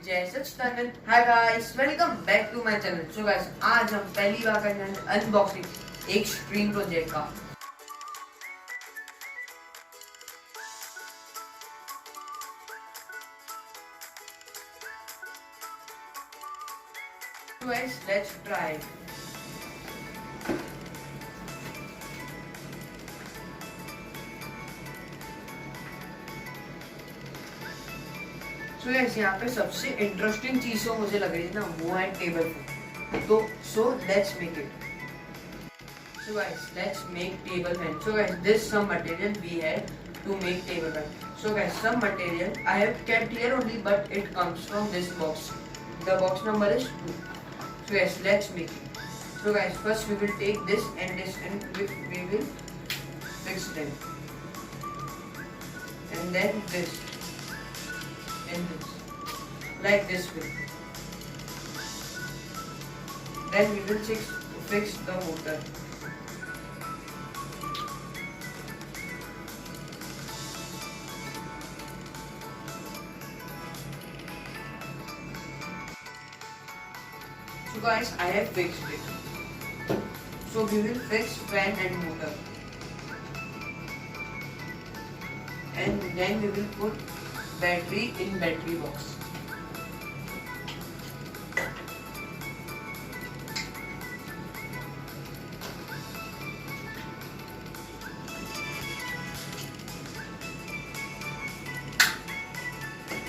जय Sachidanand. Hi guys, welcome back to my channel. So guys, आज हम पहली बार करने वाले अनबॉक्सिंग एक स्ट्रीम प्रोजेक्ट का। So guys, let's try it. So guys, यहाँ पे सबसे इंटरेस्टिंग चीज तो मुझे लग रही है ना, वो है टेबल फैन। तो so let's make it. So guys, let's make table fan. So guys, this some material we had to make table fan. So guys, some material I have kept here only, but it comes from this box. The box number is 2. So guys, let's make it. So guys, first we will take this and this and we will fix them. And then this. And this. Like this way. Then we will fix the motor. So guys, I have fixed it. So we will fix fan and motor. And then we will put battery in battery box.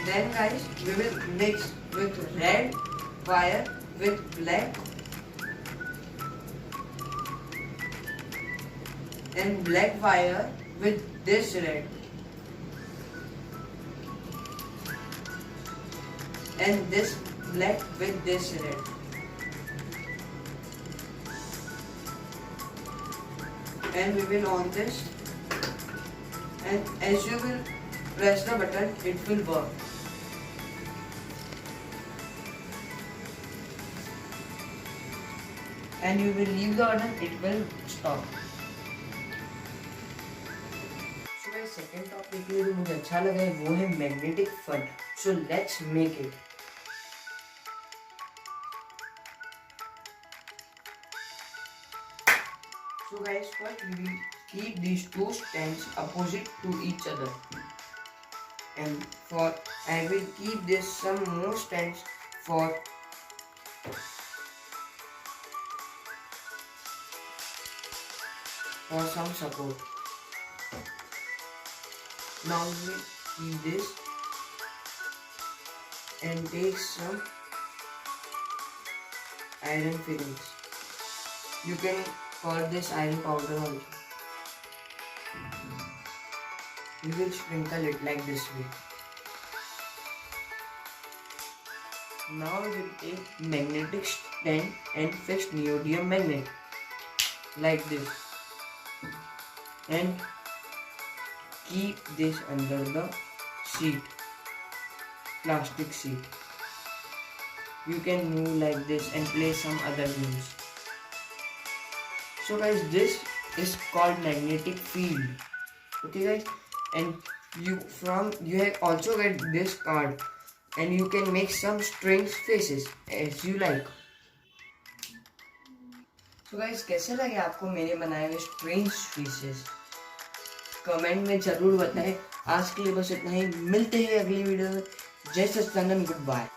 Then guys, we will mix with red wire with black and black wire with this red and this black with this red. And we will on this, and as you will press the button, it will work. And you will leave the button, it will stop. So guys, second topic जो मुझे अच्छा लगा है वो है magnetic fun. So let's make it. So guys, first we will keep these two stands opposite to each other. And I will keep this some more stands for some support. Now we will keep this and take some iron fillings. You can call this iron powder also. We will sprinkle it like this way. Now we will take magnetic stand and fix neodymium magnet like this and keep this under the seat, plastic seat. You can move like this and play some other games. So guys, this is called magnetic field. Okay guys, and you have also get this card and you can make some strange faces as you like. So guys, कैसे लगे आपको मेरे बनाए हुए strange faces? Comment में जरूर बताएं। आज के लिए बस इतना ही, मिलते हैं अगली वीडियो में। जय सचिदानंद, गुड बाय।